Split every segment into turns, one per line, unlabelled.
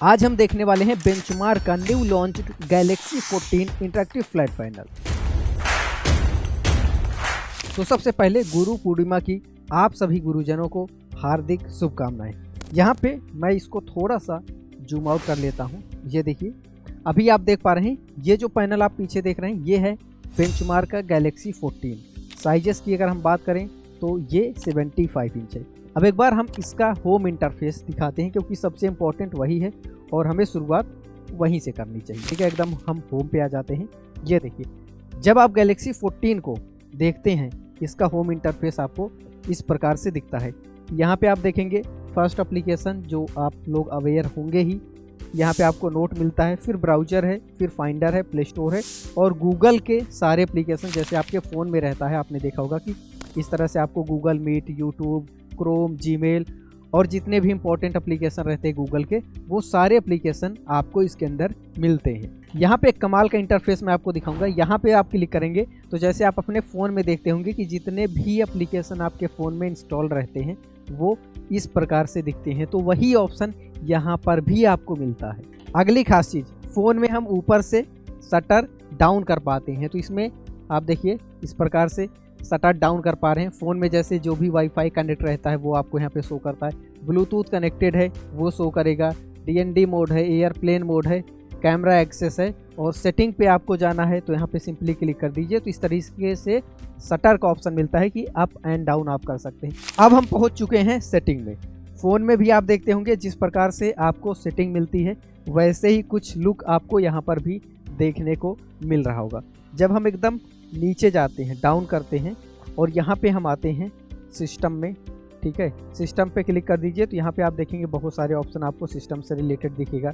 आज हम देखने वाले हैं बेंचमार्क का new launch Galaxy 14 interactive flat panel. तो सबसे पहले गुरु पूर्णिमा की आप सभी गुरुजनों को हार्दिक शुभकामनाएं। यहाँ पे मैं इसको थोड़ा सा जूम आउट कर लेता हूँ। ये देखिए, अभी आप देख पा रहे हैं ये जो पैनल आप पीछे देख रहे हैं ये है बेंचमार्क का गैलेक्सी 14। साइजेस की अगर हम बात करें तो ये 75 इंच है। अब एक बार हम इसका होम इंटरफेस दिखाते हैं क्योंकि सबसे इम्पोर्टेंट वही है और हमें शुरुआत वहीं से करनी चाहिए। ठीक है, एकदम हम होम पे आ जाते हैं। ये देखिए, जब आप गैलेक्सी 14 को देखते हैं इसका होम इंटरफेस आपको इस प्रकार से दिखता है। यहाँ पे आप देखेंगे फर्स्ट एप्लीकेशन जो आप लोग अवेयर होंगे ही, यहाँ पे आपको नोट मिलता है, फिर ब्राउज़र है, फिर फाइंडर है, प्ले स्टोर है और गूगल के सारे एप्लीकेशन जैसे आपके फ़ोन में रहता है। आपने देखा होगा कि इस तरह से आपको Google Meet, YouTube, Chrome, Gmail और जितने भी इंपॉर्टेंट एप्लीकेशन रहते हैं गूगल के, वो सारे एप्लीकेशन आपको इसके अंदर मिलते हैं। यहाँ पे एक कमाल का इंटरफेस मैं आपको दिखाऊंगा। यहाँ पे आप क्लिक करेंगे तो जैसे आप अपने फ़ोन में देखते होंगे कि जितने भी एप्लीकेशन आपके फ़ोन में इंस्टॉल रहते हैं वो इस प्रकार से दिखते हैं, तो वही ऑप्शन यहाँ पर भी आपको मिलता है। अगली खास चीज़, फ़ोन में हम ऊपर से शटर डाउन कर पाते हैं। तो इसमें आप देखिए इस प्रकार से शटर डाउन कर पा रहे हैं। फ़ोन में जैसे जो भी वाईफाई कनेक्ट रहता है वो आपको यहाँ पे शो करता है, ब्लूटूथ कनेक्टेड है वो शो करेगा, डीएनडी मोड है, एयरप्लेन मोड है, कैमरा एक्सेस है और सेटिंग पे आपको जाना है तो यहाँ पे सिंपली क्लिक कर दीजिए। तो इस तरीके से शटर का ऑप्शन मिलता है कि अप एंड डाउन आप कर सकते हैं। अब हम पहुँच चुके हैं सेटिंग में। फ़ोन में भी आप देखते होंगे जिस प्रकार से आपको सेटिंग मिलती है वैसे ही कुछ लुक आपको यहाँ पर भी देखने को मिल रहा होगा। जब हम एकदम नीचे जाते हैं, डाउन करते हैं और यहाँ पे हम आते हैं सिस्टम में। ठीक है, सिस्टम पे क्लिक कर दीजिए तो यहाँ पे आप देखेंगे बहुत सारे ऑप्शन आपको सिस्टम से रिलेटेड दिखेगा।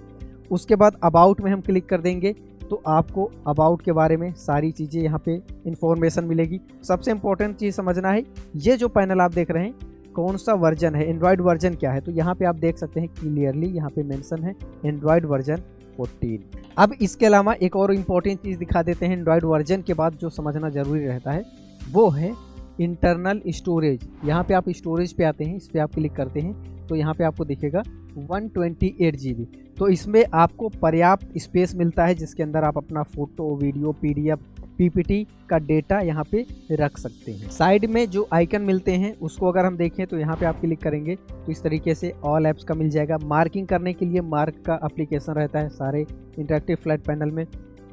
उसके बाद अबाउट में हम क्लिक कर देंगे तो आपको अबाउट के बारे में सारी चीज़ें यहाँ पे इंफॉर्मेशन मिलेगी। सबसे इम्पोर्टेंट चीज़ समझना है, ये जो पैनल आप देख रहे हैं कौन सा वर्जन है, एंड्रॉयड वर्जन क्या है, तो यहाँ पे आप देख सकते हैं क्लियरली यहाँ पे मेंशन है एंड्रॉयड वर्जन 14। अब इसके अलावा एक और इम्पॉर्टेंट चीज़ दिखा देते हैं एंड्रॉयड वर्जन के बाद जो समझना ज़रूरी रहता है वो है इंटरनल स्टोरेज। यहाँ पे आप स्टोरेज पे आते हैं, इस पर आप क्लिक करते हैं तो यहाँ पे आपको दिखेगा 128 GB। तो इसमें आपको पर्याप्त स्पेस मिलता है जिसके अंदर आप अपना फ़ोटो, वीडियो, PDF, PPT का डेटा यहाँ पे रख सकते हैं। साइड में जो आइकन मिलते हैं उसको अगर हम देखें तो यहाँ पे आप क्लिक करेंगे तो इस तरीके से ऑल ऐप्स का मिल जाएगा। मार्किंग करने के लिए मार्क का एप्लीकेशन रहता है सारे इंटरैक्टिव फ्लैट पैनल में।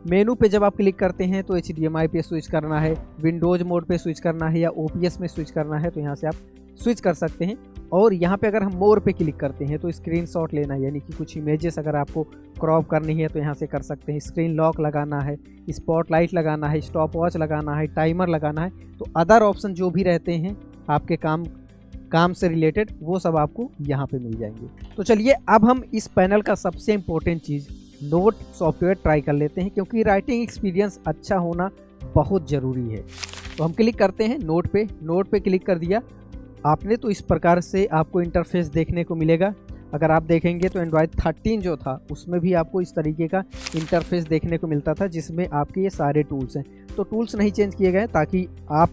मेनू पे जब आप क्लिक करते हैं तो HDMI पे स्विच करना है, विंडोज़ मोड पे स्विच करना है या OPS में स्विच करना है तो यहाँ से आप स्विच कर सकते हैं। और यहाँ पे अगर हम मोर पे क्लिक करते हैं तो स्क्रीनशॉट लेना है, यानी कि कुछ इमेजेस अगर आपको क्रॉप करनी है तो यहाँ से कर सकते हैं। स्क्रीन लॉक लगाना है, स्पॉटलाइट लगाना है, स्टॉप वॉच लगाना है, टाइमर लगाना है, तो अदर ऑप्शन जो भी रहते हैं आपके काम से रिलेटेड वो सब आपको यहाँ पे मिल जाएंगे। तो चलिए अब हम इस पैनल का सबसे इम्पोर्टेंट चीज़ नोट सॉफ्टवेयर ट्राई कर लेते हैं क्योंकि राइटिंग एक्सपीरियंस अच्छा होना बहुत ज़रूरी है। तो हम क्लिक करते हैं नोट पे क्लिक कर दिया आपने तो इस प्रकार से आपको इंटरफेस देखने को मिलेगा। अगर आप देखेंगे तो एंड्रॉयड 13 जो था उसमें भी आपको इस तरीके का इंटरफेस देखने को मिलता था जिसमें आपके ये सारे टूल्स हैं। तो टूल्स नहीं चेंज किए गए ताकि आप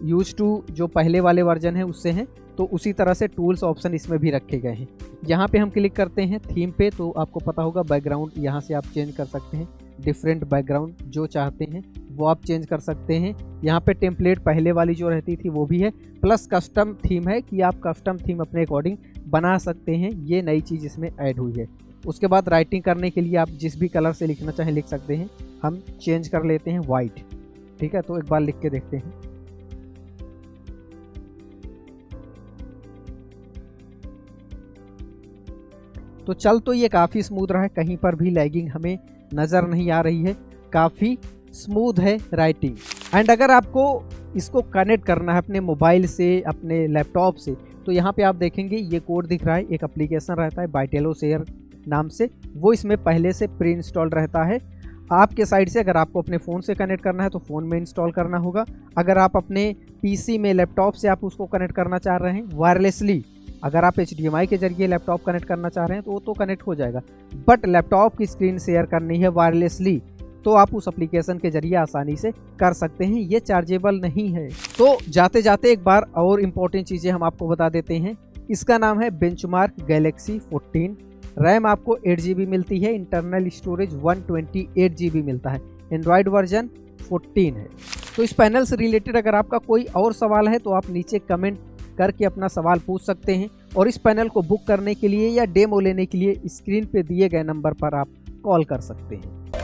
यूज टू जो पहले वाले वर्जन है उससे हैं, तो उसी तरह से टूल्स ऑप्शन इसमें भी रखे गए हैं। यहाँ पे हम क्लिक करते हैं थीम पे तो आपको पता होगा बैकग्राउंड यहाँ से आप चेंज कर सकते हैं। डिफरेंट बैकग्राउंड जो चाहते हैं वो आप चेंज कर सकते हैं। यहाँ पे टेम्पलेट पहले वाली जो रहती थी वो भी है, प्लस कस्टम थीम है कि आप कस्टम थीम अपने अकॉर्डिंग बना सकते हैं। ये नई चीज़ इसमें ऐड हुई है। उसके बाद राइटिंग करने के लिए आप जिस भी कलर से लिखना चाहें लिख सकते हैं। हम चेंज कर लेते हैं वाइट। ठीक है, तो एक बार लिख के देखते हैं। तो चल तो ये काफ़ी स्मूथ रहा है, कहीं पर भी लैगिंग हमें नज़र नहीं आ रही है, काफ़ी स्मूथ है राइटिंग। एंड अगर आपको इसको कनेक्ट करना है अपने मोबाइल से, अपने लैपटॉप से, तो यहाँ पे आप देखेंगे ये कोड दिख रहा है। एक एप्लीकेशन रहता है बाइटेलो शेयर नाम से, वो इसमें पहले से प्री इंस्टॉल रहता है। आपके साइड से अगर आपको अपने फ़ोन से कनेक्ट करना है तो फ़ोन में इंस्टॉल करना होगा। अगर आप अपने PC में, लैपटॉप से आप उसको कनेक्ट करना चाह रहे हैं वायरलेसली, अगर आप HDMI के जरिए लैपटॉप कनेक्ट करना चाह रहे हैं तो वो तो कनेक्ट हो जाएगा, बट लैपटॉप की स्क्रीन शेयर करनी है वायरलेसली तो आप उस एप्लीकेशन के जरिए आसानी से कर सकते हैं। ये चार्जेबल नहीं है। तो जाते जाते एक बार और इम्पोर्टेंट चीज़ें हम आपको बता देते हैं। इसका नाम है बेंचमार्क गैलेक्सी 14 रैम आपको 8 GB मिलती है, इंटरनल स्टोरेज 128 GB मिलता है, एंड्रॉयड वर्जन 14 है। तो इस पैनल से रिलेटेड अगर आपका कोई और सवाल है तो आप नीचे कमेंट करके अपना सवाल पूछ सकते हैं, और इस पैनल को बुक करने के लिए या डेमो लेने के लिए स्क्रीन पे दिए गए नंबर पर आप कॉल कर सकते हैं।